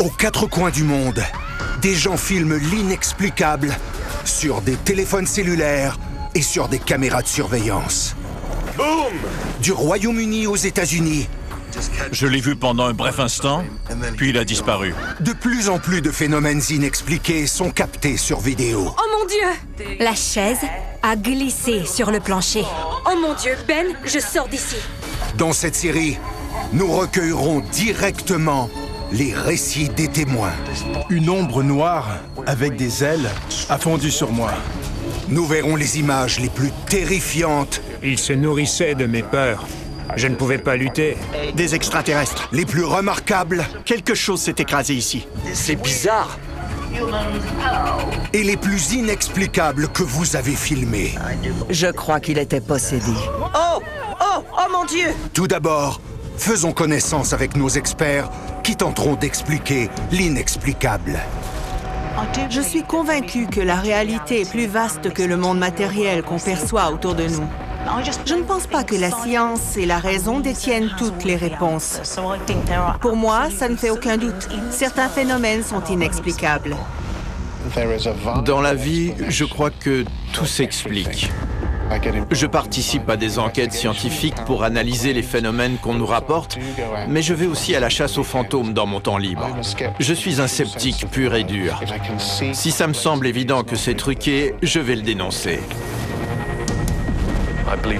Aux quatre coins du monde, des gens filment l'inexplicable sur des téléphones cellulaires et sur des caméras de surveillance. Boum! Du Royaume-Uni aux États-Unis, Je l'ai vu pendant un bref instant, puis il a disparu. de plus en plus de phénomènes inexpliqués sont captés sur vidéo. Oh mon Dieu! La chaise a glissé sur le plancher. Oh mon Dieu, Ben, je sors d'ici. Dans cette série, nous recueillerons directement les récits des témoins. Une ombre noire avec des ailes a fondu sur moi. Nous verrons les images les plus terrifiantes, Il se nourrissait de mes peurs. Je ne pouvais pas lutter. Des extraterrestres. les plus remarquables Quelque chose s'est écrasé ici. C'est bizarre. et les plus inexplicables que vous avez filmés. Je crois qu'il était possédé. Oh! Oh! Oh mon Dieu! Tout d'abord, faisons connaissance avec nos experts qui tenteront d'expliquer l'inexplicable. Je suis convaincue que la réalité est plus vaste que le monde matériel qu'on perçoit autour de nous. Je ne pense pas que la science et la raison détiennent toutes les réponses. Pour moi, ça ne fait aucun doute. Certains phénomènes sont inexplicables. Dans la vie, je crois que tout s'explique. Je participe à des enquêtes scientifiques pour analyser les phénomènes qu'on nous rapporte, mais je vais aussi à la chasse aux fantômes dans mon temps libre. Je suis un sceptique pur et dur. Si ça me semble évident que c'est truqué, je vais le dénoncer.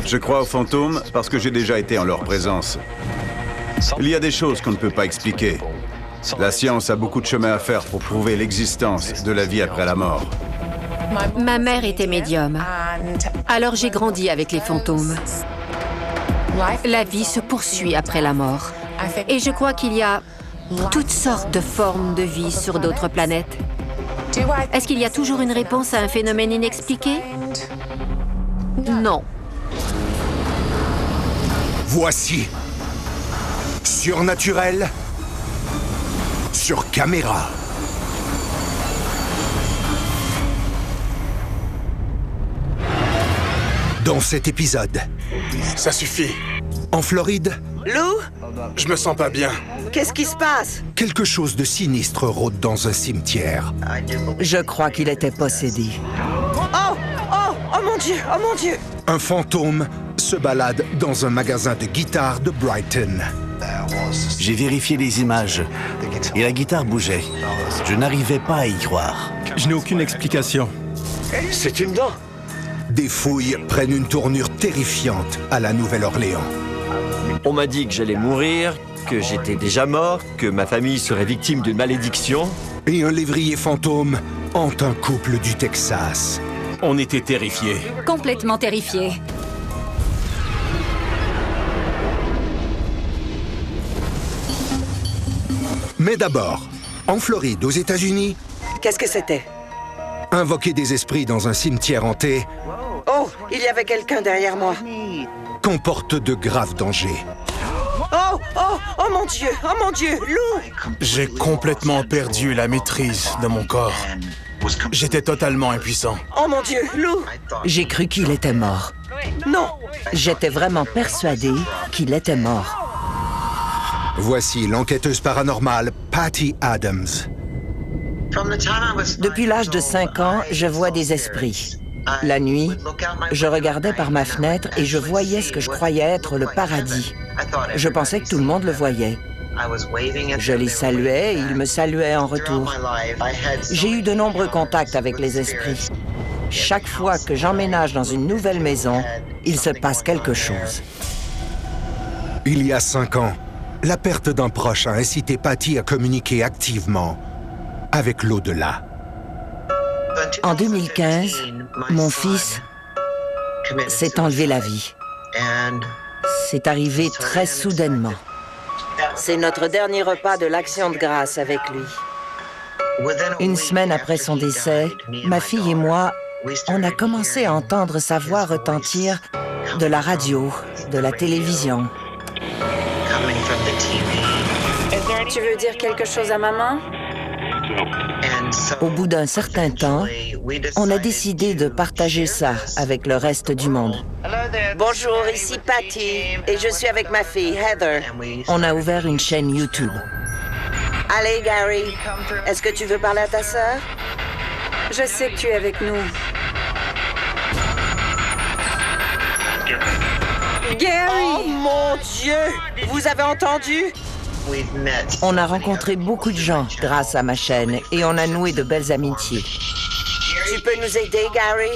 Je crois aux fantômes parce que j'ai déjà été en leur présence. Il y a des choses qu'on ne peut pas expliquer. La science a beaucoup de chemin à faire pour prouver l'existence de la vie après la mort. Ma mère était médium. Alors j'ai grandi avec les fantômes. La vie se poursuit après la mort. Et je crois qu'il y a toutes sortes de formes de vie sur d'autres planètes. Est-ce qu'il y a toujours une réponse à un phénomène inexpliqué? Non. Voici Surnaturel sur caméra. Dans cet épisode, Ça suffit. en Floride, Lou? Je me sens pas bien. Qu'est-ce qui se passe? quelque chose de sinistre rôde dans un cimetière. Je crois qu'il était possédé. Oh! Oh! Oh mon Dieu! Oh mon Dieu! Un fantôme se balade dans un magasin de guitare de Brighton. J'ai vérifié les images et la guitare bougeait. Je n'arrivais pas à y croire. Je n'ai aucune explication. C'est une dent. Des fouilles prennent une tournure terrifiante à la Nouvelle-Orléans. On m'a dit que j'allais mourir, que j'étais déjà mort, que ma famille serait victime d'une malédiction. Et un lévrier fantôme hante un couple du Texas. On était terrifiés. Complètement terrifiée. Mais d'abord, en Floride, aux États-Unis, Qu'est-ce que c'était? invoquer des esprits dans un cimetière hanté Oh! Il y avait quelqu'un derrière moi. comporte de graves dangers. Oh! Oh! Oh mon Dieu! Oh mon Dieu! Lou! J'ai complètement perdu la maîtrise de mon corps. J'étais totalement impuissant. Oh mon Dieu! Lou! J'ai cru qu'il était mort. Non! J'étais vraiment persuadée qu'il était mort. Voici l'enquêteuse paranormale Patty Adams. Depuis l'âge de 5 ans, je vois des esprits. La nuit, je regardais par ma fenêtre et je voyais ce que je croyais être le paradis. Je pensais que tout le monde le voyait. Je les saluais et ils me saluaient en retour. J'ai eu de nombreux contacts avec les esprits. Chaque fois que j'emménage dans une nouvelle maison, il se passe quelque chose. Il y a 5 ans, la perte d'un proche a incité Patty à communiquer activement avec l'au-delà. En 2015, mon fils s'est enlevé la vie. C'est arrivé très soudainement. C'est notre dernier repas de l'Action de grâce avec lui. Une semaine après son décès, ma fille et moi, on a commencé à entendre sa voix retentir de la radio, de la télévision. Tu veux dire quelque chose à maman? Au bout d'un certain temps, on a décidé de partager ça avec le reste du monde. Bonjour, ici Patty. Et je suis avec ma fille, Heather. On a ouvert une chaîne YouTube. Allez, Gary, est-ce que tu veux parler à ta sœur? Je sais que tu es avec nous. Gary! Oh mon Dieu! Vous avez entendu? On a rencontré beaucoup de gens grâce à ma chaîne et on a noué de belles amitiés. Tu peux nous aider, Gary?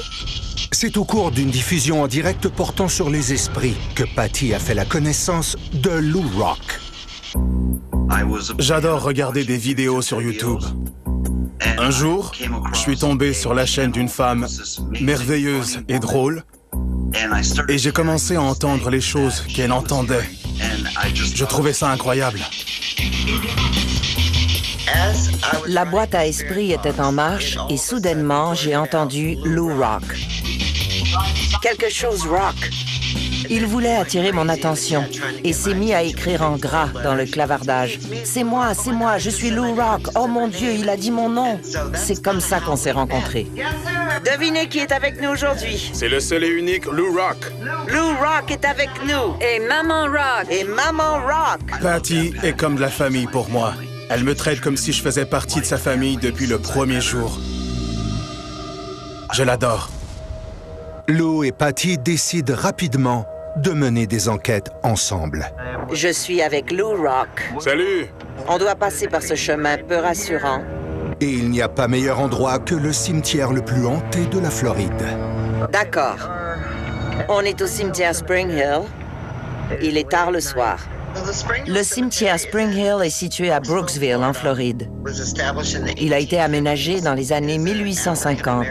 C'est au cours d'une diffusion en direct portant sur les esprits que Patty a fait la connaissance de Lou Rock. J'adore regarder des vidéos sur YouTube. Un jour, je suis tombé sur la chaîne d'une femme merveilleuse et drôle, et j'ai commencé à entendre les choses qu'elle entendait. Je trouvais ça incroyable. La boîte à esprits était en marche et soudainement, j'ai entendu Lou Rock. Quelque chose rock. Il voulait attirer mon attention et s'est mis à écrire en gras dans le clavardage. C'est moi, je suis Lou Rock. Oh mon Dieu, il a dit mon nom. C'est comme ça qu'on s'est rencontrés. Devinez qui est avec nous aujourd'hui. C'est le seul et unique Lou Rock. Lou Rock est avec nous. Et Maman Rock. Et Maman Rock. Patty est comme de la famille pour moi. Elle me traite comme si je faisais partie de sa famille depuis le premier jour. Je l'adore. Lou et Patty décident rapidement de mener des enquêtes ensemble. Je suis avec Lou Rock. Salut! On doit passer par ce chemin peu rassurant. Et il n'y a pas meilleur endroit que le cimetière le plus hanté de la Floride. D'accord. On est au cimetière Spring Hill. Il est tard le soir. Le cimetière Spring Hill est situé à Brooksville, en Floride. Il a été aménagé dans les années 1850.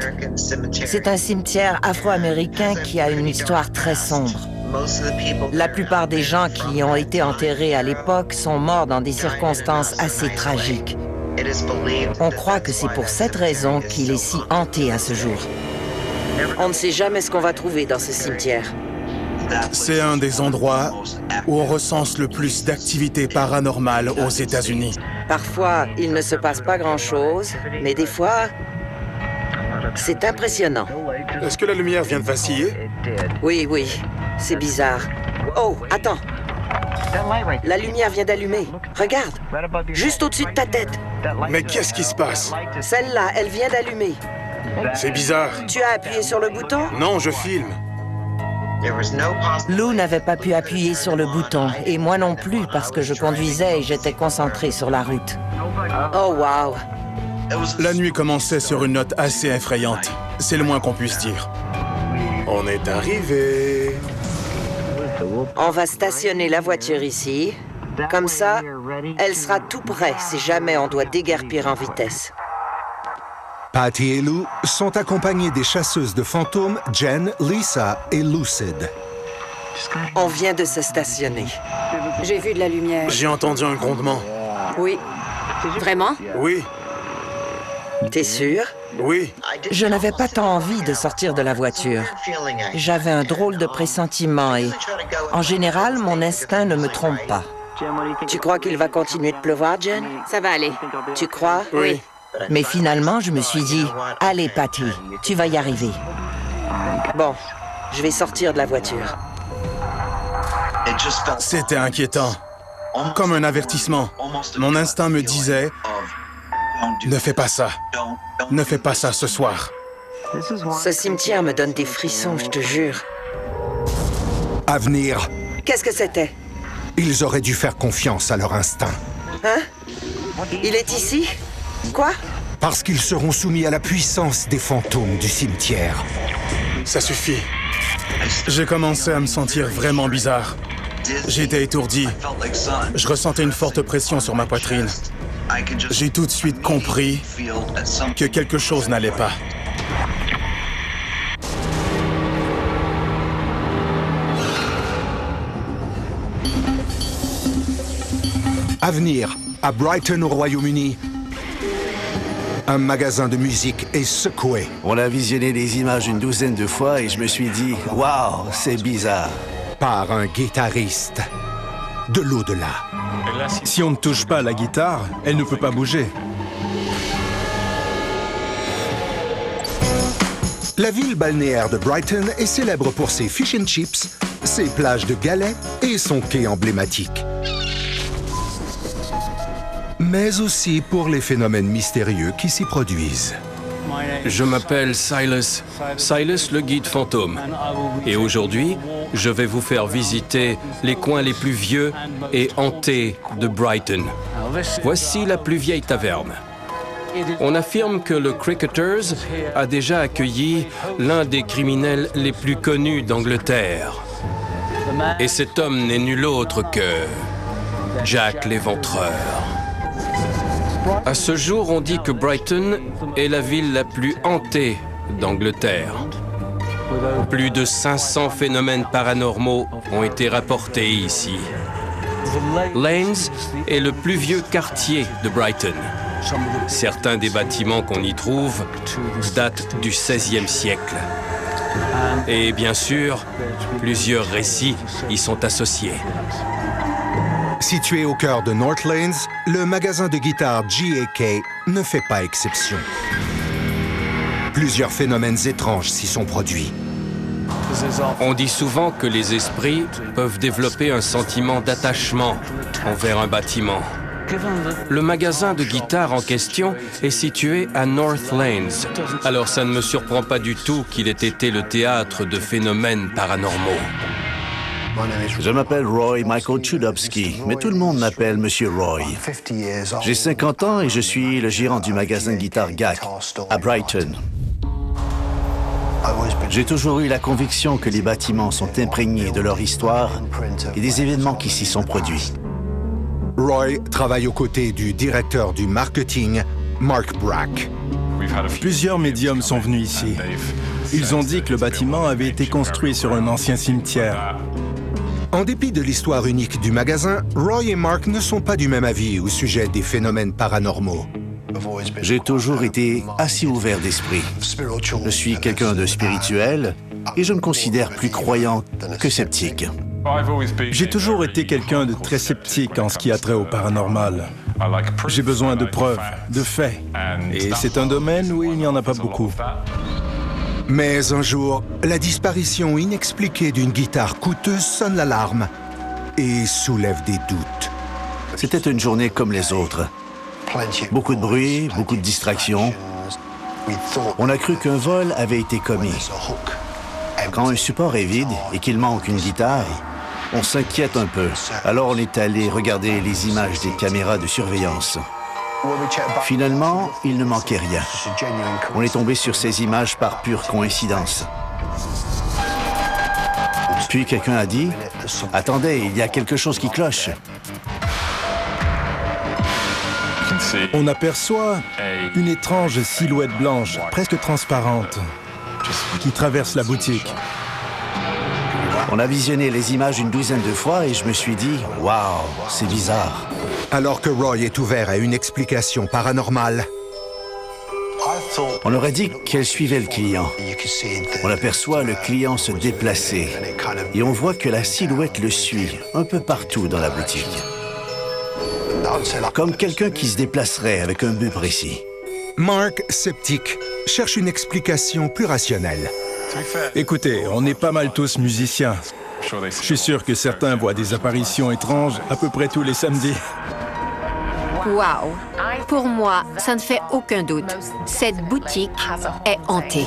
C'est un cimetière afro-américain qui a une histoire très sombre. La plupart des gens qui y ont été enterrés à l'époque sont morts dans des circonstances assez tragiques. On croit que c'est pour cette raison qu'il est si hanté à ce jour. On ne sait jamais ce qu'on va trouver dans ce cimetière. C'est un des endroits où on recense le plus d'activités paranormales aux États-Unis. Parfois, il ne se passe pas grand-chose, mais des fois, c'est impressionnant. Est-ce que la lumière vient de vaciller? Oui, c'est bizarre. Oh, attends. La lumière vient d'allumer. Regarde, juste au-dessus de ta tête. Mais qu'est-ce qui se passe? Celle-là, elle vient d'allumer. C'est bizarre. Tu as appuyé sur le bouton? Non, je filme. Lou n'avait pas pu appuyer sur le bouton, et moi non plus, parce que je conduisais et j'étais concentré sur la route. Oh, wow! La nuit commençait sur une note assez effrayante. C'est le moins qu'on puisse dire. On est arrivé. On va stationner la voiture ici. Comme ça, elle sera tout près si jamais on doit déguerpir en vitesse. Patty et Lou sont accompagnés des chasseuses de fantômes Jen, Lisa et Lucid. On vient de se stationner. J'ai vu de la lumière. J'ai entendu un grondement. Oui. Vraiment? Oui. T'es sûr? Oui. Je n'avais pas tant envie de sortir de la voiture. J'avais un drôle de pressentiment et, en général, mon instinct ne me trompe pas. Tu crois qu'il va continuer de pleuvoir, Jen? Ça va aller. Tu crois? Oui. Mais finalement, je me suis dit, allez, Patty, tu vas y arriver. Bon, je vais sortir de la voiture. C'était inquiétant. Comme un avertissement. Mon instinct me disait, ne fais pas ça. Ne fais pas ça ce soir. Ce cimetière me donne des frissons, je te jure. Avenir. Qu'est-ce que c'était? Ils auraient dû faire confiance à leur instinct. Hein? Il est ici? Quoi? Parce qu'ils seront soumis à la puissance des fantômes du cimetière. Ça suffit. J'ai commencé à me sentir vraiment bizarre. J'étais étourdi. Je ressentais une forte pression sur ma poitrine. J'ai tout de suite compris que quelque chose n'allait pas. Avenir, à Brighton au Royaume-Uni. Un magasin de musique est secoué. On a visionné les images une douzaine de fois et je me suis dit, waouh, c'est bizarre. Par un guitariste de l'au-delà. Si on ne touche pas à la guitare, elle ne peut pas bouger. La ville balnéaire de Brighton est célèbre pour ses fish and chips, ses plages de galets et son quai emblématique. mais aussi pour les phénomènes mystérieux qui s'y produisent. Je m'appelle Silas le guide fantôme. Et aujourd'hui, je vais vous faire visiter les coins les plus vieux et hantés de Brighton. Voici la plus vieille taverne. On affirme que le Cricketers a déjà accueilli l'un des criminels les plus connus d'Angleterre. Et cet homme n'est nul autre que Jack l'Éventreur. À ce jour, on dit que Brighton est la ville la plus hantée d'Angleterre. Plus de 500 phénomènes paranormaux ont été rapportés ici. Lanes est le plus vieux quartier de Brighton. Certains des bâtiments qu'on y trouve datent du XVIe siècle. Et bien sûr, plusieurs récits y sont associés. Situé au cœur de North Lanes, le magasin de guitare G&K ne fait pas exception. Plusieurs phénomènes étranges s'y sont produits. On dit souvent que les esprits peuvent développer un sentiment d'attachement envers un bâtiment. Le magasin de guitare en question est situé à North Lanes, alors ça ne me surprend pas du tout qu'il ait été le théâtre de phénomènes paranormaux. Je m'appelle Roy Michael Chudovsky, mais tout le monde m'appelle Monsieur Roy. J'ai 50 ans et je suis le gérant du magasin de guitare GAC à Brighton. J'ai toujours eu la conviction que les bâtiments sont imprégnés de leur histoire et des événements qui s'y sont produits. Roy travaille aux côtés du directeur du marketing, Mark Brack. Plusieurs médiums sont venus ici. Ils ont dit que le bâtiment avait été construit sur un ancien cimetière. En dépit de l'histoire unique du magasin, Roy et Mark ne sont pas du même avis au sujet des phénomènes paranormaux. J'ai toujours été assez ouvert d'esprit. Je suis quelqu'un de spirituel et je me considère plus croyant que sceptique. J'ai toujours été quelqu'un de très sceptique en ce qui a trait au paranormal. J'ai besoin de preuves, de faits. Et c'est un domaine où il n'y en a pas beaucoup. Mais un jour, la disparition inexpliquée d'une guitare coûteuse sonne l'alarme et soulève des doutes. C'était une journée comme les autres. Beaucoup de bruit, beaucoup de distractions. On a cru qu'un vol avait été commis. Quand un support est vide et qu'il manque une guitare, on s'inquiète un peu. Alors on est allé regarder les images des caméras de surveillance. Finalement, il ne manquait rien. On est tombé sur ces images par pure coïncidence. Puis quelqu'un a dit « Attendez, il y a quelque chose qui cloche. » On aperçoit une étrange silhouette blanche, presque transparente, qui traverse la boutique. On a visionné les images une douzaine de fois et je me suis dit « Waouh, c'est bizarre. » Alors que Roy est ouvert à une explication paranormale, on aurait dit qu'elle suivait le client. On aperçoit le client se déplacer et on voit que la silhouette le suit un peu partout dans la boutique. Comme quelqu'un qui se déplacerait avec un but précis. Mark, sceptique, cherche une explication plus rationnelle. Écoutez, on est pas mal tous musiciens. Je suis sûr que certains voient des apparitions étranges à peu près tous les samedis. Wow! Pour moi, ça ne fait aucun doute. Cette boutique est hantée.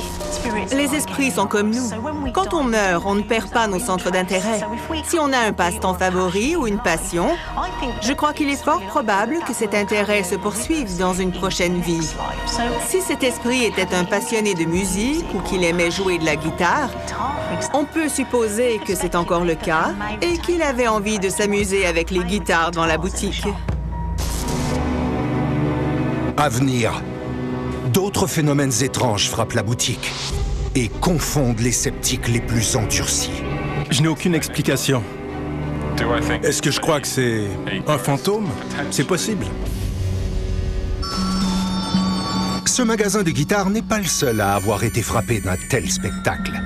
Les esprits sont comme nous. Quand on meurt, on ne perd pas nos centres d'intérêt. Si on a un passe-temps favori ou une passion, je crois qu'il est fort probable que cet intérêt se poursuive dans une prochaine vie. Si cet esprit était un passionné de musique ou qu'il aimait jouer de la guitare, on peut supposer que c'est encore le cas et qu'il avait envie de s'amuser avec les guitares dans la boutique. À venir, d'autres phénomènes étranges frappent la boutique et confondent les sceptiques les plus endurcis. Je n'ai aucune explication. Est-ce que je crois que c'est un fantôme? C'est possible. Ce magasin de guitare n'est pas le seul à avoir été frappé d'un tel spectacle.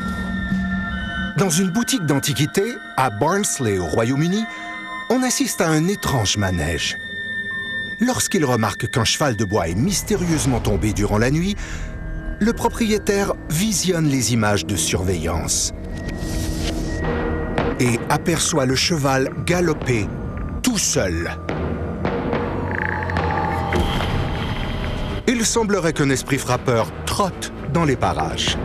Dans une boutique d'antiquité, à Barnsley, au Royaume-Uni, on assiste à un étrange manège. Lorsqu'il remarque qu'un cheval de bois est mystérieusement tombé durant la nuit, le propriétaire visionne les images de surveillance et aperçoit le cheval galoper tout seul. Il semblerait qu'un esprit frappeur trotte dans les parages.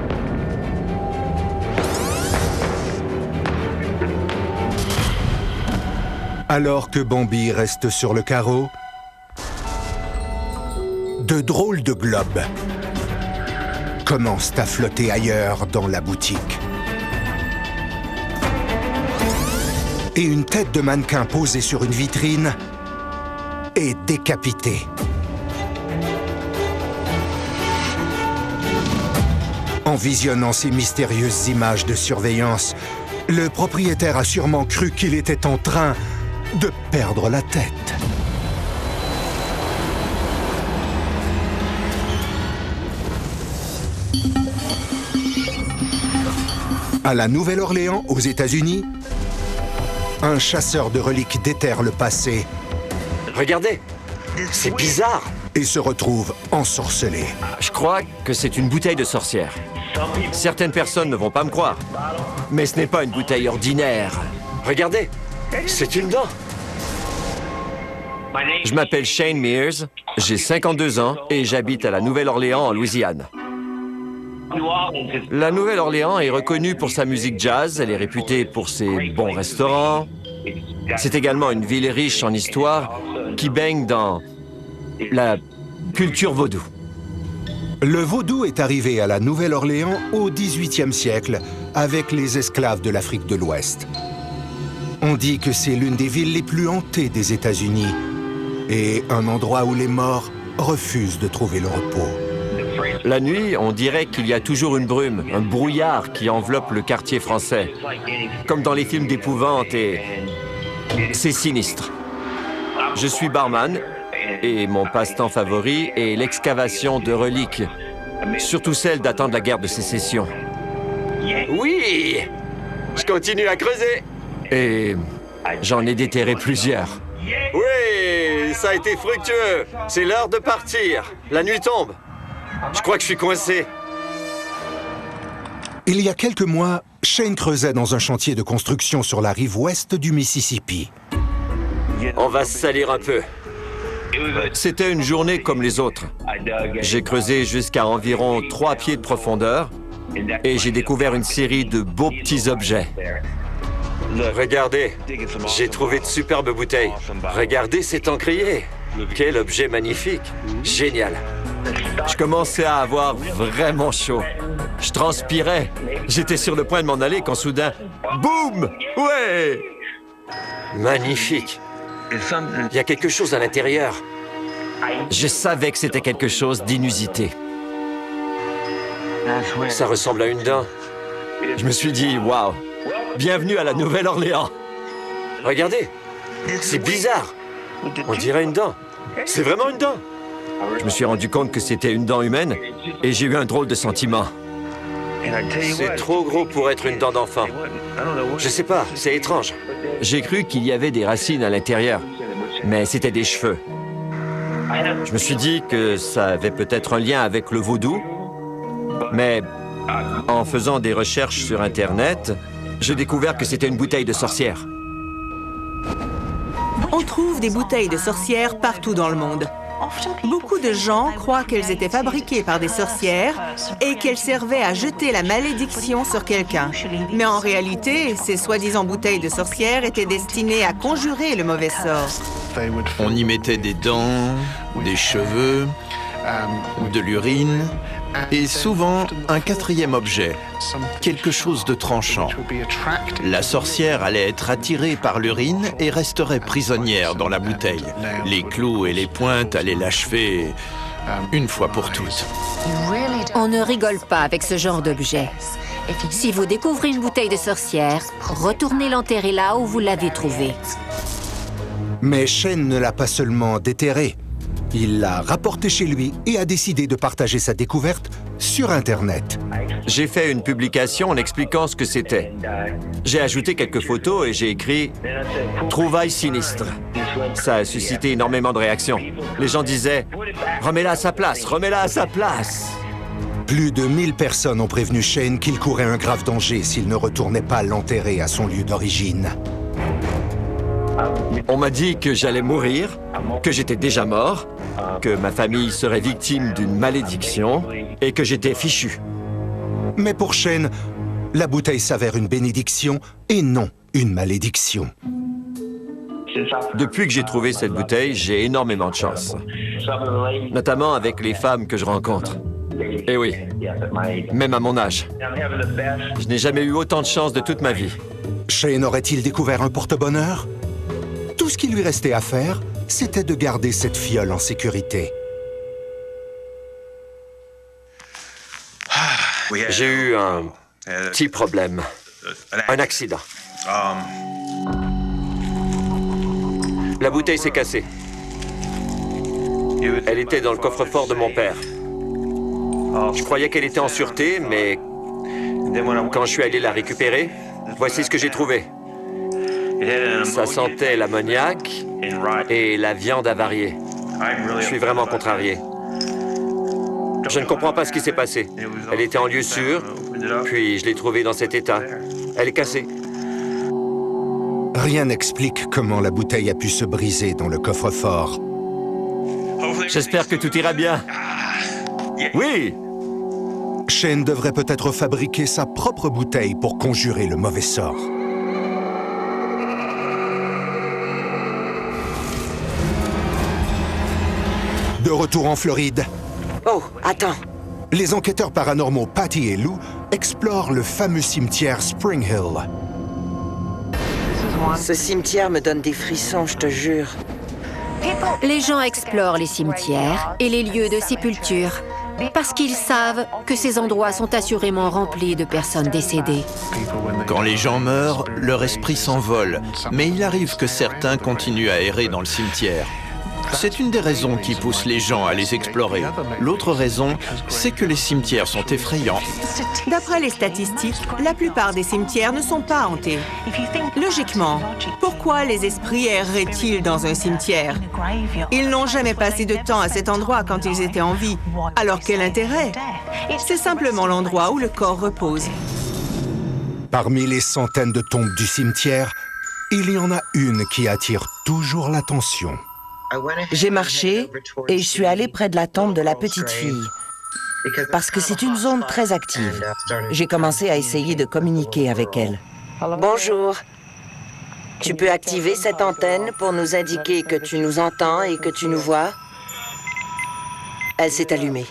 Alors que Bambi reste sur le carreau, de drôles de globes commencent à flotter ailleurs dans la boutique. Et une tête de mannequin posée sur une vitrine est décapitée. En visionnant ces mystérieuses images de surveillance, le propriétaire a sûrement cru qu'il était en train de perdre la tête. À la Nouvelle-Orléans, aux États-Unis, un chasseur de reliques déterre le passé. Regardez, c'est bizarre. Et se retrouve ensorcelé. Je crois que c'est une bouteille de sorcière. Certaines personnes ne vont pas me croire. Mais ce n'est pas une bouteille ordinaire. Regardez, c'est une dent. Je m'appelle Shane Mears, j'ai 52 ans et j'habite à la Nouvelle-Orléans, en Louisiane. La Nouvelle-Orléans est reconnue pour sa musique jazz, elle est réputée pour ses bons restaurants. C'est également une ville riche en histoire qui baigne dans la culture vaudou. Le vaudou est arrivé à la Nouvelle-Orléans au XVIIIe siècle avec les esclaves de l'Afrique de l'Ouest. On dit que c'est l'une des villes les plus hantées des États-Unis et un endroit où les morts refusent de trouver le repos. La nuit, on dirait qu'il y a toujours une brume, un brouillard qui enveloppe le quartier français, comme dans les films d'épouvante, et c'est sinistre. Je suis barman et mon passe-temps favori est l'excavation de reliques, surtout celles datant de la guerre de Sécession. Oui! Je continue à creuser. Et j'en ai déterré plusieurs. Oui, ça a été fructueux. C'est l'heure de partir. La nuit tombe. Je crois que je suis coincé. Il y a quelques mois, Shane creusait dans un chantier de construction sur la rive ouest du Mississippi. On va se salir un peu. C'était une journée comme les autres. J'ai creusé jusqu'à environ 3 pieds de profondeur et j'ai découvert une série de beaux petits objets. Regardez, j'ai trouvé de superbes bouteilles. Regardez cet encrier. Quel objet magnifique. Génial. Je commençais à avoir vraiment chaud. Je transpirais. J'étais sur le point de m'en aller quand soudain, boum! Ouais! Magnifique. Il y a quelque chose à l'intérieur. Je savais que c'était quelque chose d'inusité. Ça ressemble à une dent. Je me suis dit, waouh! Bienvenue à la Nouvelle-Orléans. Regardez, c'est bizarre. On dirait une dent. C'est vraiment une dent. Je me suis rendu compte que c'était une dent humaine et j'ai eu un drôle de sentiment. C'est trop gros pour être une dent d'enfant. Je sais pas, c'est étrange. J'ai cru qu'il y avait des racines à l'intérieur, mais c'était des cheveux. Je me suis dit que ça avait peut-être un lien avec le vaudou, mais en faisant des recherches sur Internet, j'ai découvert que c'était une bouteille de sorcière. On trouve des bouteilles de sorcières partout dans le monde. Beaucoup de gens croient qu'elles étaient fabriquées par des sorcières et qu'elles servaient à jeter la malédiction sur quelqu'un. Mais en réalité, ces soi-disant bouteilles de sorcières étaient destinées à conjurer le mauvais sort. On y mettait des dents, des cheveux, de l'urine et souvent un quatrième objet, quelque chose de tranchant. La sorcière allait être attirée par l'urine et resterait prisonnière dans la bouteille. Les clous et les pointes allaient l'achever une fois pour toutes. On ne rigole pas avec ce genre d'objet. Si vous découvrez une bouteille de sorcière, retournez l'enterrer là où vous l'avez trouvée. Mais Shane ne l'a pas seulement déterrée. Il l'a rapportée chez lui et a décidé de partager sa découverte sur Internet. J'ai fait une publication en expliquant ce que c'était. J'ai ajouté quelques photos et j'ai écrit « Trouvailles sinistres ». Ça a suscité énormément de réactions. Les gens disaient « Remets-la à sa place, remets-la à sa place ». Plus de 1000 personnes ont prévenu Shane qu'il courait un grave danger s'il ne retournait pas l'enterrer à son lieu d'origine. On m'a dit que j'allais mourir, que j'étais déjà mort, que ma famille serait victime d'une malédiction et que j'étais fichu. Mais pour Shane, la bouteille s'avère une bénédiction et non une malédiction. Depuis que j'ai trouvé cette bouteille, j'ai énormément de chance. Notamment avec les femmes que je rencontre. Et oui, même à mon âge. Je n'ai jamais eu autant de chance de toute ma vie. Shane aurait-il découvert un porte-bonheur? Tout ce qui lui restait à faire, c'était de garder cette fiole en sécurité. J'ai eu un petit problème. Un accident. La bouteille s'est cassée. Elle était dans le coffre-fort de mon père. Je croyais qu'elle était en sûreté, mais quand je suis allé la récupérer, voici ce que j'ai trouvé. Ça sentait l'ammoniac et la viande avariée. Je suis vraiment contrarié. Je ne comprends pas ce qui s'est passé. Elle était en lieu sûr, puis je l'ai trouvée dans cet état. Elle est cassée. Rien n'explique comment la bouteille a pu se briser dans le coffre-fort. J'espère que tout ira bien. Oui! Shane devrait peut-être fabriquer sa propre bouteille pour conjurer le mauvais sort. De retour en Floride. Oh, attends. Les enquêteurs paranormaux Patty et Lou explorent le fameux cimetière Spring Hill. Ce cimetière me donne des frissons, je te jure. Les gens explorent les cimetières et les lieux de sépulture parce qu'ils savent que ces endroits sont assurément remplis de personnes décédées. Quand les gens meurent, leur esprit s'envole, mais il arrive que certains continuent à errer dans le cimetière. C'est une des raisons qui pousse les gens à les explorer. L'autre raison, c'est que les cimetières sont effrayants. D'après les statistiques, la plupart des cimetières ne sont pas hantés. Logiquement, pourquoi les esprits erreraient-ils dans un cimetière? Ils n'ont jamais passé de temps à cet endroit quand ils étaient en vie. Alors quel intérêt? C'est simplement l'endroit où le corps repose. Parmi les centaines de tombes du cimetière, il y en a une qui attire toujours l'attention. J'ai marché et je suis allée près de la tombe de la petite fille. Parce que c'est une zone très active. J'ai commencé à essayer de communiquer avec elle. Bonjour. Tu peux activer cette antenne pour nous indiquer que tu nous entends et que tu nous vois? Elle s'est allumée.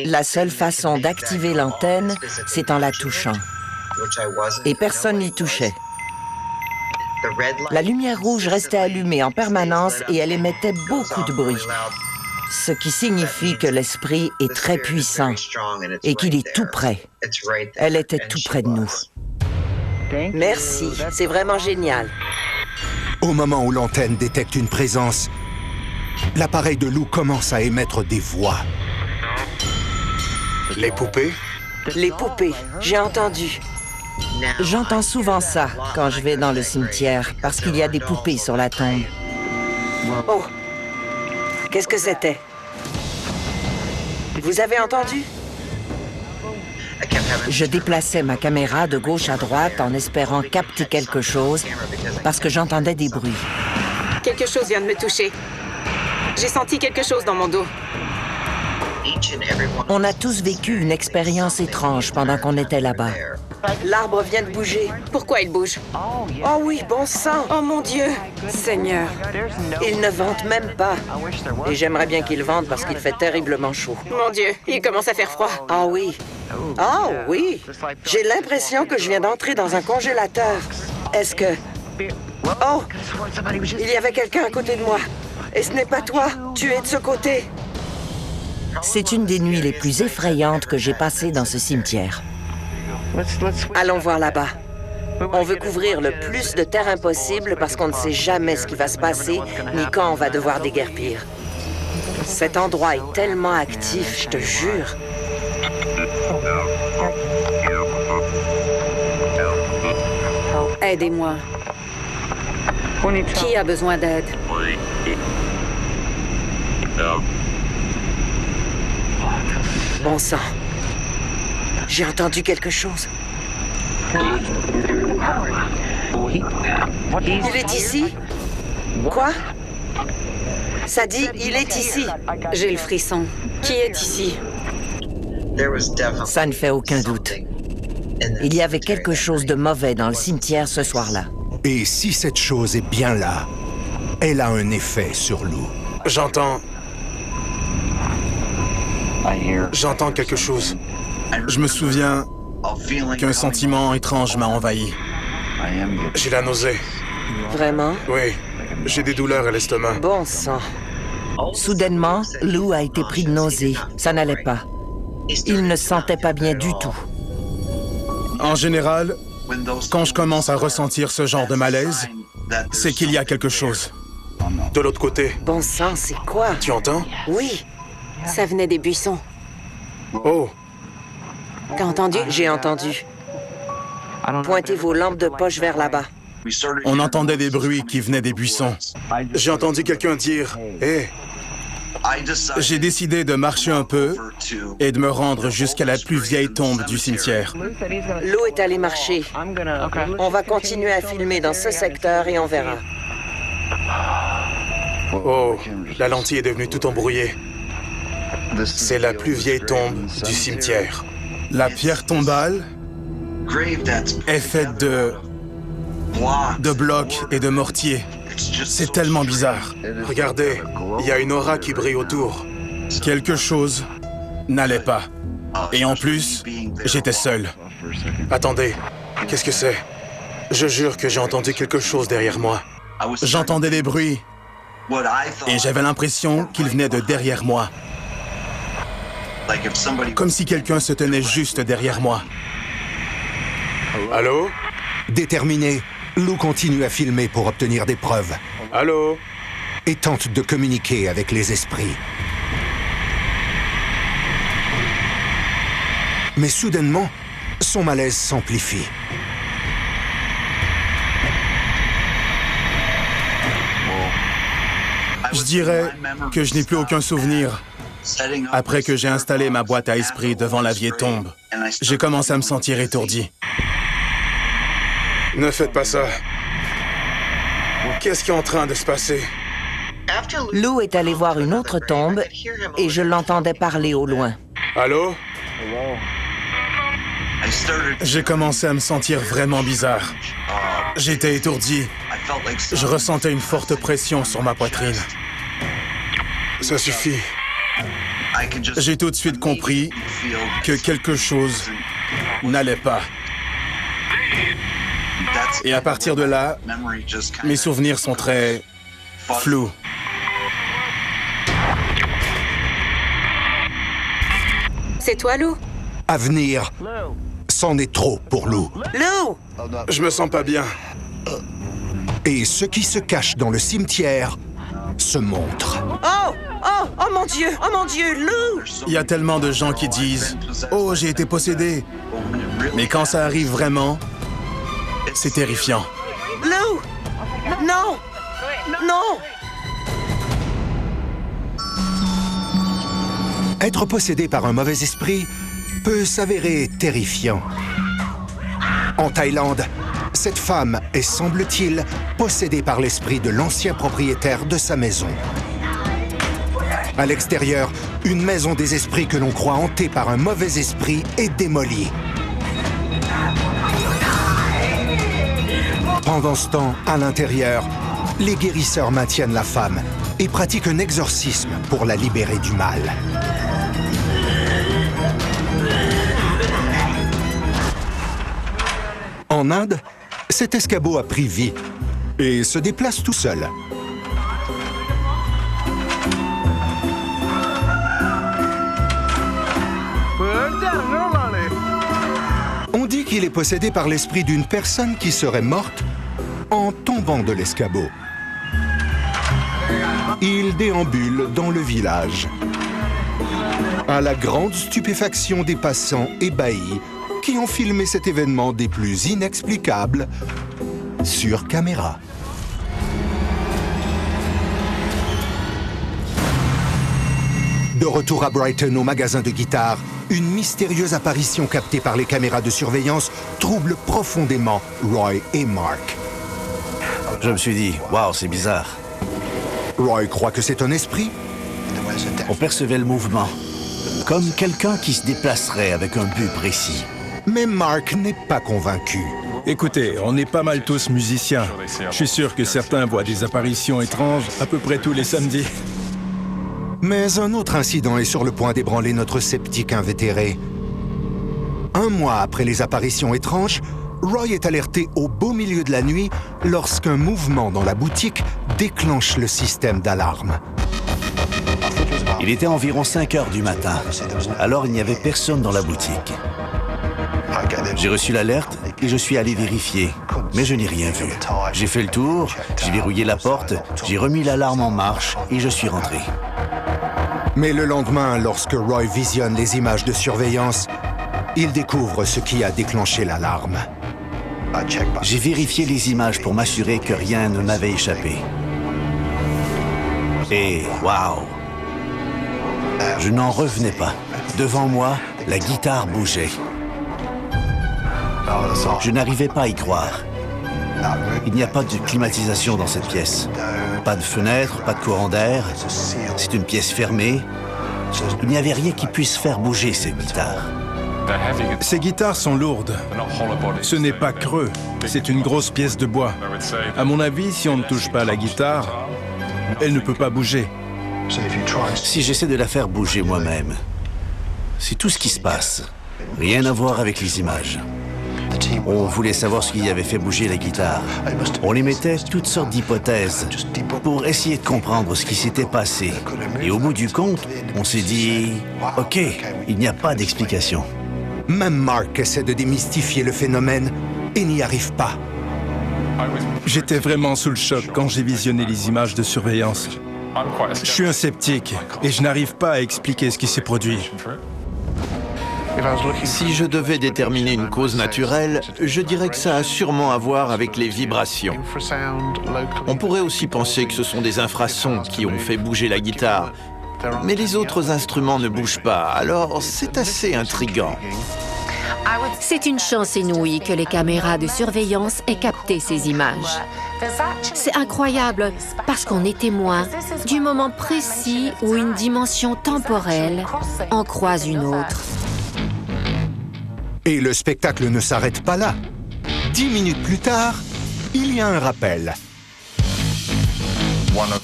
La seule façon d'activer l'antenne, c'est en la touchant. Et personne n'y touchait. La lumière rouge restait allumée en permanence et elle émettait beaucoup de bruit. Ce qui signifie que l'esprit est très puissant et qu'il est tout près. Elle était tout près de nous. Merci, c'est vraiment génial. Au moment où l'antenne détecte une présence, l'appareil de Lou commence à émettre des voix. Les poupées? Les poupées, j'ai entendu. J'entends souvent ça quand je vais dans le cimetière, parce qu'il y a des poupées sur la tombe. Oh! Qu'est-ce que c'était? Vous avez entendu? Je déplaçais ma caméra de gauche à droite en espérant capter quelque chose, parce que j'entendais des bruits. Quelque chose vient de me toucher. J'ai senti quelque chose dans mon dos. On a tous vécu une expérience étrange pendant qu'on était là-bas. L'arbre vient de bouger. Pourquoi il bouge? Oh oui, bon sang! Oh mon Dieu! Seigneur! Il ne vente même pas. Et j'aimerais bien qu'il vente parce qu'il fait terriblement chaud. Mon Dieu, il commence à faire froid. Ah oui. Ah oui. J'ai l'impression que je viens d'entrer dans un congélateur. Est-ce que... Oh! Il y avait quelqu'un à côté de moi. Et ce n'est pas toi. Tu es de ce côté. C'est une des nuits les plus effrayantes que j'ai passées dans ce cimetière. Allons voir là-bas. On veut couvrir le plus de terrain possible parce qu'on ne sait jamais ce qui va se passer ni quand on va devoir déguerpir. Cet endroit est tellement actif, je te jure. Aidez-moi. Qui a besoin d'aide? Bon sang. J'ai entendu quelque chose. Il est ici? Quoi? Ça dit, il est ici. J'ai le frisson. Qui est ici? Ça ne fait aucun doute. Il y avait quelque chose de mauvais dans le cimetière ce soir-là. Et si cette chose est bien là, elle a un effet sur Lou. J'entends quelque chose. Je me souviens qu'un sentiment étrange m'a envahi. J'ai la nausée. Vraiment? Oui, j'ai des douleurs à l'estomac. Bon sang. Soudainement, Lou a été pris de nausée. Ça n'allait pas. Il ne se sentait pas bien du tout. En général, quand je commence à ressentir ce genre de malaise, c'est qu'il y a quelque chose. De l'autre côté. Bon sang, c'est quoi? Tu entends? Oui. Ça venait des buissons. Oh. T'as entendu? J'ai entendu. Pointez vos lampes de poche vers là-bas. On entendait des bruits qui venaient des buissons. J'ai entendu quelqu'un dire « Hé !» J'ai décidé de marcher un peu et de me rendre jusqu'à la plus vieille tombe du cimetière. Lou est allé marcher. On va continuer à filmer dans ce secteur et on verra. Oh, la lentille est devenue tout embrouillée. C'est la plus vieille tombe du cimetière. La pierre tombale est faite de blocs et de mortiers. C'est tellement bizarre. Regardez, il y a une aura qui brille autour. Quelque chose n'allait pas. Et en plus, j'étais seul. Attendez, qu'est-ce que c'est? Je jure que j'ai entendu quelque chose derrière moi. J'entendais des bruits et j'avais l'impression qu'il venait de derrière moi. Comme si quelqu'un se tenait juste derrière moi. Allô? Déterminé, Lou continue à filmer pour obtenir des preuves. Allô? Et tente de communiquer avec les esprits. Mais soudainement, son malaise s'amplifie. Je dirais que je n'ai plus aucun souvenir. Après que j'ai installé ma boîte à esprits devant la vieille tombe, j'ai commencé à me sentir étourdi. Ne faites pas ça. Qu'est-ce qui est en train de se passer? Lou est allé voir une autre tombe et je l'entendais parler au loin. Allô? J'ai commencé à me sentir vraiment bizarre. J'étais étourdi. Je ressentais une forte pression sur ma poitrine. Ça suffit. J'ai tout de suite compris que quelque chose n'allait pas. Et à partir de là, mes souvenirs sont très flous. C'est toi, Lou? À venir, c'en est trop pour Lou. Lou! Je me sens pas bien. Et ce qui se cache dans le cimetière se montre. Oh! Oh! Oh mon Dieu, Lou! Il y a tellement de gens qui disent « Oh, j'ai été possédé ». Mais quand ça arrive vraiment, c'est terrifiant. Lou! Non! Non! Être possédé par un mauvais esprit peut s'avérer terrifiant. En Thaïlande, cette femme est, semble-t-il, possédée par l'esprit de l'ancien propriétaire de sa maison. À l'extérieur, une maison des esprits que l'on croit hantée par un mauvais esprit est démolie. Pendant ce temps, à l'intérieur, les guérisseurs maintiennent la femme et pratiquent un exorcisme pour la libérer du mal. En Inde, cet escabeau a pris vie et se déplace tout seul. On dit qu'il est possédé par l'esprit d'une personne qui serait morte en tombant de l'escabeau. Il déambule dans le village, à la grande stupéfaction des passants ébahis qui ont filmé cet événement des plus inexplicables sur caméra. De retour à Brighton au magasin de guitare, une mystérieuse apparition captée par les caméras de surveillance trouble profondément Roy et Mark. Je me suis dit, waouh, c'est bizarre. Roy croit que c'est un esprit. On percevait le mouvement, comme quelqu'un qui se déplacerait avec un but précis. Mais Mark n'est pas convaincu. Écoutez, on est pas mal tous musiciens. Je suis sûr que certains voient des apparitions étranges à peu près tous les samedis. Mais un autre incident est sur le point d'ébranler notre sceptique invétéré. Un mois après les apparitions étranges, Roy est alerté au beau milieu de la nuit lorsqu'un mouvement dans la boutique déclenche le système d'alarme. Il était environ 5 heures du matin. Alors il n'y avait personne dans la boutique. J'ai reçu l'alerte et je suis allé vérifier, mais je n'ai rien vu. J'ai fait le tour, j'ai verrouillé la porte, j'ai remis l'alarme en marche et je suis rentré. Mais le lendemain, lorsque Roy visionne les images de surveillance, il découvre ce qui a déclenché l'alarme. J'ai vérifié les images pour m'assurer que rien ne m'avait échappé. Et waouh! Je n'en revenais pas. Devant moi, la guitare bougeait. Je n'arrivais pas à y croire. Il n'y a pas de climatisation dans cette pièce. Pas de fenêtre, pas de courant d'air. C'est une pièce fermée. Il n'y avait rien qui puisse faire bouger cette guitare. Ces guitares sont lourdes. Ce n'est pas creux, c'est une grosse pièce de bois. À mon avis, si on ne touche pas la guitare, elle ne peut pas bouger. Si j'essaie de la faire bouger moi-même, c'est tout ce qui se passe. Rien à voir avec les images. On voulait savoir ce qui avait fait bouger la guitare. On émettait toutes sortes d'hypothèses pour essayer de comprendre ce qui s'était passé. Et au bout du compte, on s'est dit, OK, il n'y a pas d'explication. Même Mark essaie de démystifier le phénomène et n'y arrive pas. J'étais vraiment sous le choc quand j'ai visionné les images de surveillance. Je suis un sceptique et je n'arrive pas à expliquer ce qui s'est produit. Si je devais déterminer une cause naturelle, je dirais que ça a sûrement à voir avec les vibrations. On pourrait aussi penser que ce sont des infrasons qui ont fait bouger la guitare. Mais les autres instruments ne bougent pas, alors c'est assez intriguant. C'est une chance inouïe que les caméras de surveillance aient capté ces images. C'est incroyable parce qu'on est témoin du moment précis où une dimension temporelle en croise une autre. Et le spectacle ne s'arrête pas là. 10 minutes plus tard, il y a un rappel.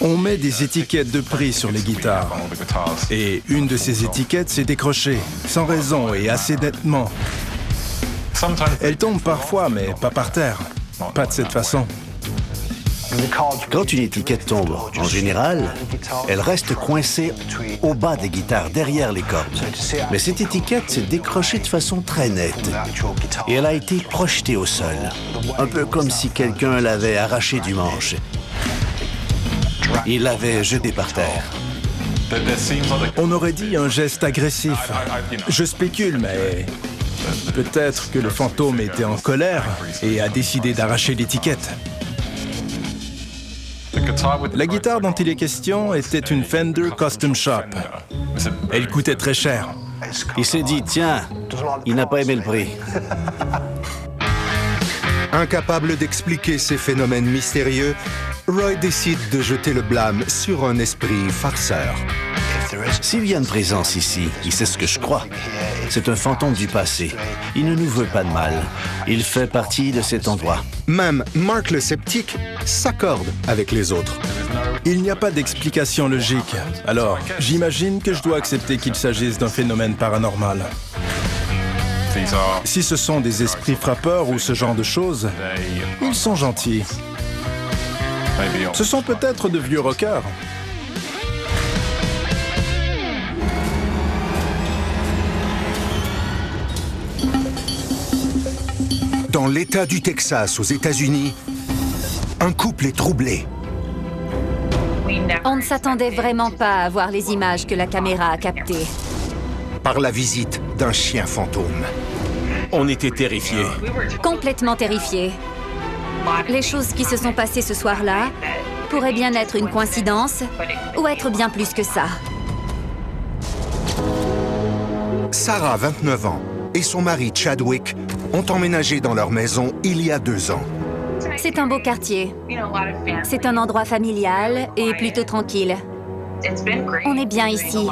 On met des étiquettes de prix sur les guitares. Et une de ces étiquettes s'est décrochée, sans raison et assez nettement. Elle tombe parfois, mais pas par terre. Pas de cette façon. Quand une étiquette tombe, en général, elle reste coincée au bas des guitares, derrière les cordes. Mais cette étiquette s'est décrochée de façon très nette. Et elle a été projetée au sol. Un peu comme si quelqu'un l'avait arrachée du manche. Il l'avait jetée par terre. On aurait dit un geste agressif. Je spécule, mais peut-être que le fantôme était en colère et a décidé d'arracher l'étiquette. La guitare dont il est question était une Fender Custom Shop. Elle coûtait très cher. Il s'est dit, tiens, il n'a pas aimé le prix. Incapable d'expliquer ces phénomènes mystérieux, Roy décide de jeter le blâme sur un esprit farceur. S'il y a une présence ici, il sait ce que je crois. C'est un fantôme du passé. Il ne nous veut pas de mal. Il fait partie de cet endroit. Même Mark le sceptique s'accorde avec les autres. Il n'y a pas d'explication logique. Alors, j'imagine que je dois accepter qu'il s'agisse d'un phénomène paranormal. Si ce sont des esprits frappeurs ou ce genre de choses, ils sont gentils. Ce sont peut-être de vieux rockers. Dans l'État du Texas, aux États-Unis, un couple est troublé. On ne s'attendait vraiment pas à voir les images que la caméra a captées. Par la visite d'un chien fantôme. On était terrifiés. Complètement terrifiés. Les choses qui se sont passées ce soir-là pourraient bien être une coïncidence ou être bien plus que ça. Sarah, 29 ans, et son mari Chadwick ont emménagé dans leur maison il y a 2 ans. C'est un beau quartier. C'est un endroit familial et plutôt tranquille. On est bien ici.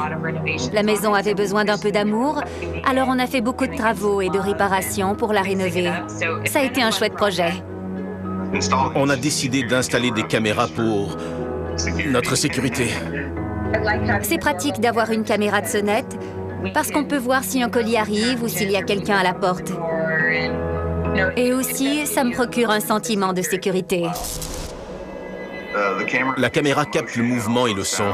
La maison avait besoin d'un peu d'amour, alors on a fait beaucoup de travaux et de réparations pour la rénover. Ça a été un chouette projet. On a décidé d'installer des caméras pour notre sécurité. C'est pratique d'avoir une caméra de sonnette, parce qu'on peut voir si un colis arrive ou s'il y a quelqu'un à la porte. Et aussi, ça me procure un sentiment de sécurité. La caméra capte le mouvement et le son.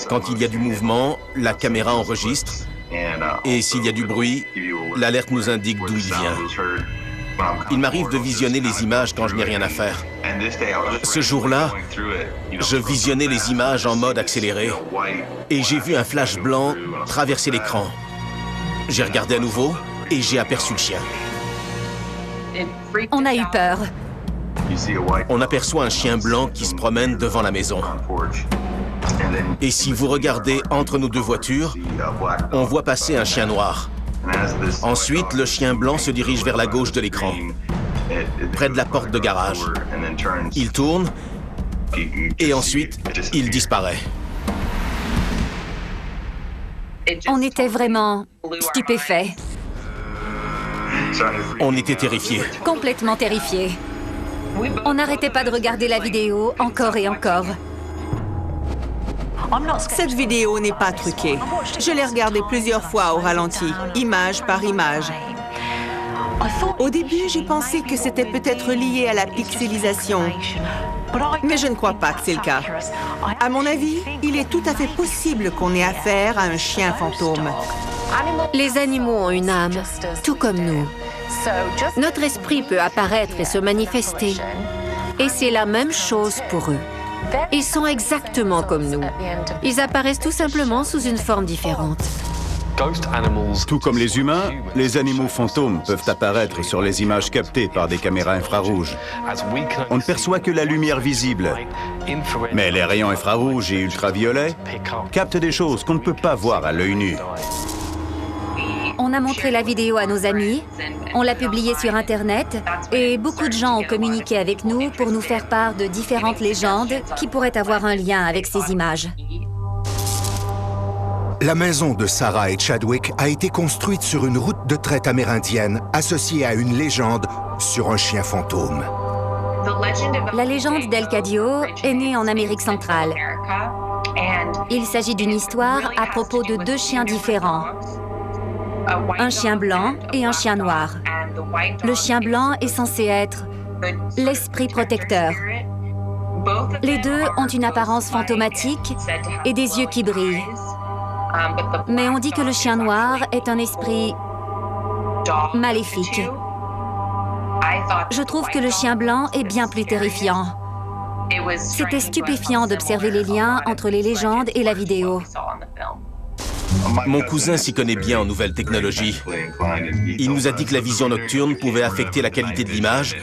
Quand il y a du mouvement, la caméra enregistre. Et s'il y a du bruit, l'alerte nous indique d'où il vient. Il m'arrive de visionner les images quand je n'ai rien à faire. Ce jour-là, je visionnais les images en mode accéléré et j'ai vu un flash blanc traverser l'écran. J'ai regardé à nouveau et j'ai aperçu le chien. On a eu peur. On aperçoit un chien blanc qui se promène devant la maison. Et si vous regardez entre nos deux voitures, on voit passer un chien noir. Ensuite, le chien blanc se dirige vers la gauche de l'écran, près de la porte de garage. Il tourne et ensuite, il disparaît. On était vraiment stupéfaits. On était terrifiés. Complètement terrifiés. On n'arrêtait pas de regarder la vidéo encore et encore. Cette vidéo n'est pas truquée. Je l'ai regardée plusieurs fois au ralenti, image par image. Au début, j'ai pensé que c'était peut-être lié à la pixelisation. Mais je ne crois pas que c'est le cas. À mon avis, il est tout à fait possible qu'on ait affaire à un chien fantôme. Les animaux ont une âme, tout comme nous. Notre esprit peut apparaître et se manifester. Et c'est la même chose pour eux. Ils sont exactement comme nous. Ils apparaissent tout simplement sous une forme différente. Tout comme les humains, les animaux fantômes peuvent apparaître sur les images captées par des caméras infrarouges. On ne perçoit que la lumière visible, mais les rayons infrarouges et ultraviolets captent des choses qu'on ne peut pas voir à l'œil nu. On a montré la vidéo à nos amis, on l'a publiée sur Internet et beaucoup de gens ont communiqué avec nous pour nous faire part de différentes légendes qui pourraient avoir un lien avec ces images. La maison de Sarah et Chadwick a été construite sur une route de traite amérindienne associée à une légende sur un chien fantôme. La légende d'El Cadio est née en Amérique centrale. Il s'agit d'une histoire à propos de 2 chiens différents. Un chien blanc et un chien noir. Le chien blanc est censé être l'esprit protecteur. Les deux ont une apparence fantomatique et des yeux qui brillent. Mais on dit que le chien noir est un esprit maléfique. Je trouve que le chien blanc est bien plus terrifiant. C'était stupéfiant d'observer les liens entre les légendes et la vidéo. Mon cousin s'y connaît bien en nouvelles technologies. Il nous a dit que la vision nocturne pouvait affecter la qualité de l'image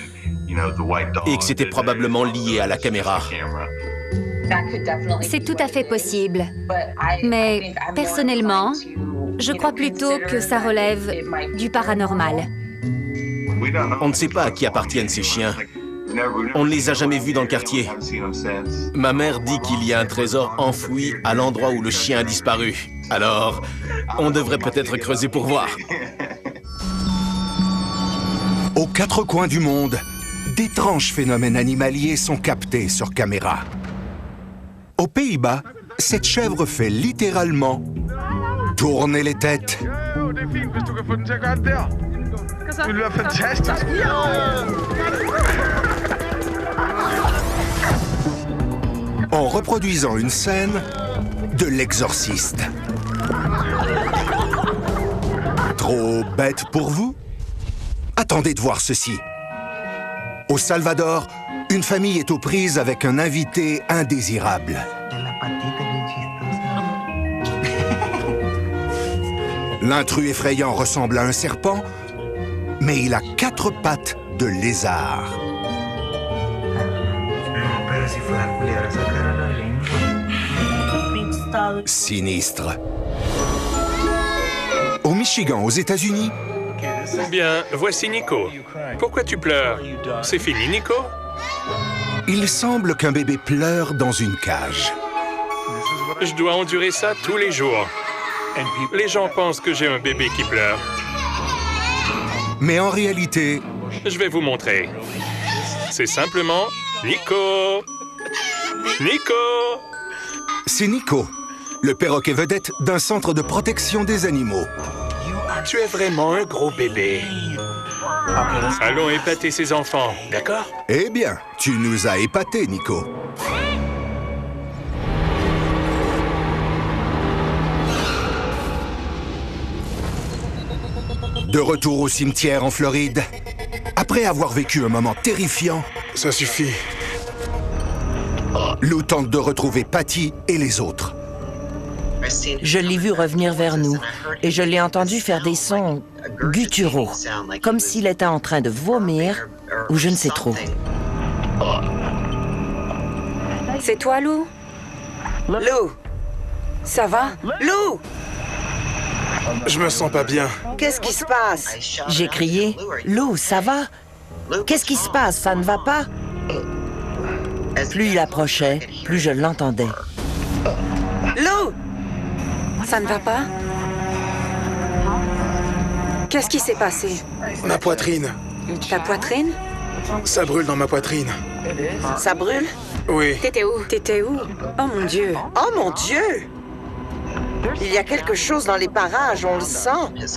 et que c'était probablement lié à la caméra. C'est tout à fait possible. Mais personnellement, je crois plutôt que ça relève du paranormal. On ne sait pas à qui appartiennent ces chiens. On ne les a jamais vus dans le quartier. Ma mère dit qu'il y a un trésor enfoui à l'endroit où le chien a disparu. Alors, on devrait peut-être creuser pour voir. Aux 4 coins du monde, d'étranges phénomènes animaliers sont captés sur caméra. Aux Pays-Bas, cette chèvre fait littéralement tourner les têtes. En reproduisant une scène de L'Exorciste. Trop bête pour vous? Attendez de voir ceci. Au Salvador, une famille est aux prises avec un invité indésirable. L'intrus effrayant ressemble à un serpent, mais il a 4 pattes de lézard. Sinistre. Au Michigan, aux États-Unis, Bien, voici Nico. Pourquoi tu pleures? C'est fini, Nico? il semble qu'un bébé pleure dans une cage. Je dois endurer ça tous les jours. Les gens pensent que j'ai un bébé qui pleure. Mais en réalité... Je vais vous montrer. C'est simplement Nico. Nico! C'est Nico, le perroquet vedette d'un centre de protection des animaux. Tu es vraiment un gros bébé. Allons épater ces enfants, d'accord? Eh bien, tu nous as épatés, Nico. De retour au cimetière en Floride, après avoir vécu un moment terrifiant... Ça suffit. Lou tente de retrouver Patty et les autres. Je l'ai vu revenir vers nous et je l'ai entendu faire des sons gutturaux, comme s'il était en train de vomir ou je ne sais trop. C'est toi, Lou? Lou? Ça va? Lou! Je me sens pas bien. Qu'est-ce qui se passe? J'ai crié. Lou, ça va? Qu'est-ce qui se passe? Ça ne va pas? Plus il approchait, plus je l'entendais. Lou! Ça ne va pas? Qu'est-ce qui s'est passé? Ma poitrine. Ta poitrine? Ça brûle dans ma poitrine. Ça brûle? Oui. T'étais où? T'étais où? Oh mon Dieu! Oh mon Dieu! Il y a quelque chose dans les parages, on le sent.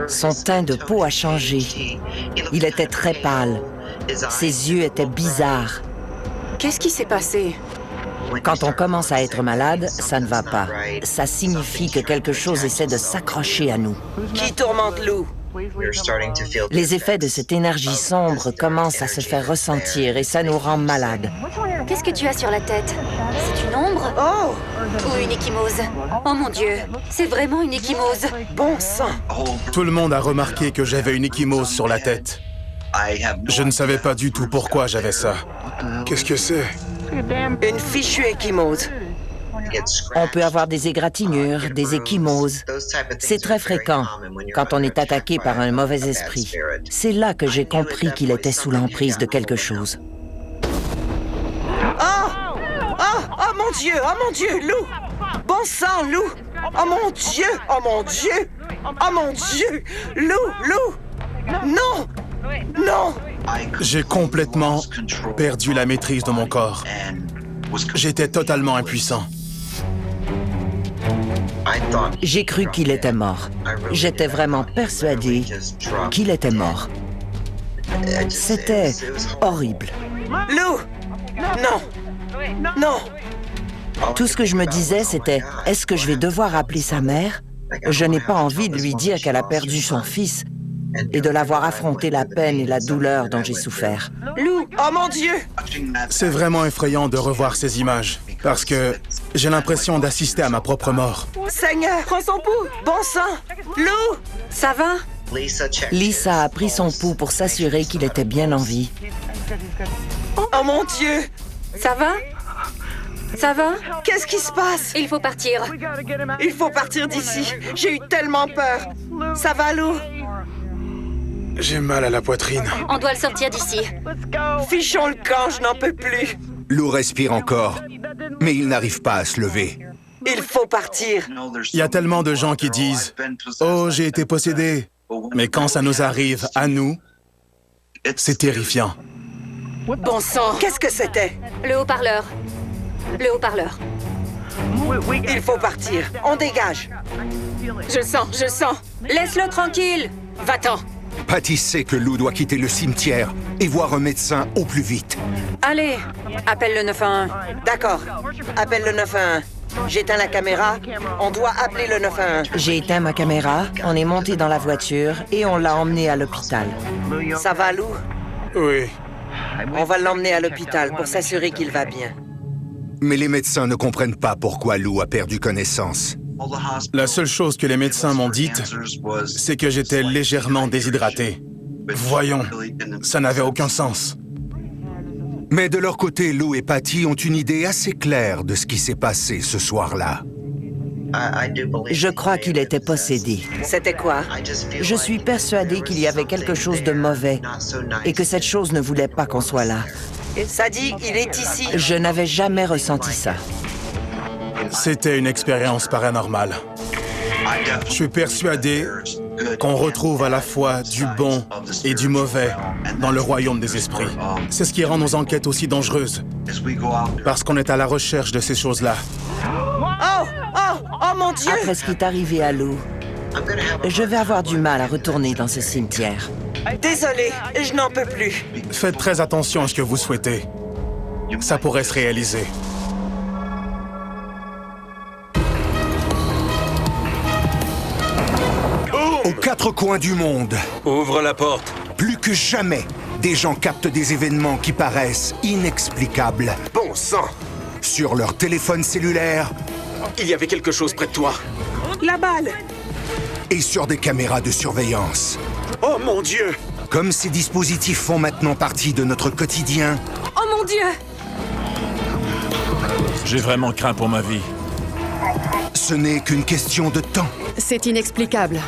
Son teint de peau a changé. Il était très pâle. Ses yeux étaient bizarres. Qu'est-ce qui s'est passé? Quand on commence à être malade, ça ne va pas. Ça signifie que quelque chose essaie de s'accrocher à nous. Qui tourmente Lou? Les effets de cette énergie sombre commencent à se faire ressentir et ça nous rend malades. Qu'est-ce que tu as sur la tête? C'est une ombre? Oh! Ou une échymose? Oh mon Dieu, c'est vraiment une échymose. Bon sang! Tout le monde a remarqué que j'avais une échymose sur la tête. Je ne savais pas du tout pourquoi j'avais ça. Qu'est-ce que c'est? Une fichue échymose. On peut avoir des égratignures, des échymoses. C'est très fréquent quand on est attaqué par un mauvais esprit. C'est là que j'ai compris qu'il était sous l'emprise de quelque chose. Oh! Oh! Oh mon Dieu! Oh mon Dieu! Lou! Bon sang, Lou! Oh mon Dieu! Oh mon Dieu! Oh mon Dieu! Lou! Lou! Non! Non! J'ai complètement perdu la maîtrise de mon corps. J'étais totalement impuissant. J'ai cru qu'il était mort. J'étais vraiment persuadé qu'il était mort. C'était horrible. Lou! Non! Non! Tout ce que je me disais, c'était, est-ce que je vais devoir appeler sa mère? Je n'ai pas envie de lui dire qu'elle a perdu son fils et de l'avoir affronté la peine et la douleur dont j'ai souffert. Lou! Oh mon Dieu! C'est vraiment effrayant de revoir ces images, parce que j'ai l'impression d'assister à ma propre mort. Seigneur! Prends son pouls! Bon sang! Lou! Ça va? Lisa a pris son pouls pour s'assurer qu'il était bien en vie. Oh mon Dieu! Ça va? Ça va? Qu'est-ce qui se passe? Il faut partir. Il faut partir d'ici. J'ai eu tellement peur. Ça va, Lou? J'ai mal à la poitrine. On doit le sortir d'ici. Fichons le camp, je n'en peux plus. Lou respire encore, mais il n'arrive pas à se lever. Il faut partir. Il y a tellement de gens qui disent « Oh, j'ai été possédé ». Mais quand ça nous arrive à nous, c'est terrifiant. Bon sang! Qu'est-ce que c'était? Le haut-parleur. Le haut-parleur. Il faut partir. On dégage. Je le sens, je le sens. Laisse-le tranquille. Va-t'en. Patty sait que Lou doit quitter le cimetière et voir un médecin au plus vite. Allez, appelle le 911. D'accord. Appelle le 911. J'éteins la caméra. On doit appeler le 911. J'ai éteint ma caméra. On est monté dans la voiture et on l'a emmené à l'hôpital. Ça va, Lou? Oui. On va l'emmener à l'hôpital pour s'assurer qu'il va bien. Mais les médecins ne comprennent pas pourquoi Lou a perdu connaissance. La seule chose que les médecins m'ont dite, c'est que j'étais légèrement déshydraté. Voyons, ça n'avait aucun sens. Mais de leur côté, Lou et Patty ont une idée assez claire de ce qui s'est passé ce soir-là. Je crois qu'il était possédé. C'était quoi? Je suis persuadée qu'il y avait quelque chose de mauvais et que cette chose ne voulait pas qu'on soit là. Sadie, il est ici. Je n'avais jamais ressenti ça. C'était une expérience paranormale. Je suis persuadé qu'on retrouve à la fois du bon et du mauvais dans le royaume des esprits. C'est ce qui rend nos enquêtes aussi dangereuses. Parce qu'on est à la recherche de ces choses-là. Oh mon Dieu! Après ce qui est arrivé à Lou, je vais avoir du mal à retourner dans ce cimetière. Désolée, je n'en peux plus. Faites très attention à ce que vous souhaitez. Ça pourrait se réaliser. Aux quatre coins du monde. Ouvre la porte. Plus que jamais, des gens captent des événements qui paraissent inexplicables. Bon sang! Sur leur téléphone cellulaire. Il y avait quelque chose près de toi. La balle! Et sur des caméras de surveillance. Oh mon Dieu! Comme ces dispositifs font maintenant partie de notre quotidien. Oh mon Dieu! J'ai vraiment craint pour ma vie. Ce n'est qu'une question de temps. C'est inexplicable.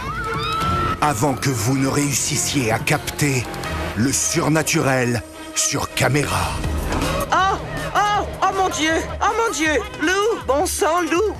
Avant que vous ne réussissiez à capter le surnaturel sur caméra. Oh mon Dieu! Oh mon Dieu! Lou! Bon sang, Lou!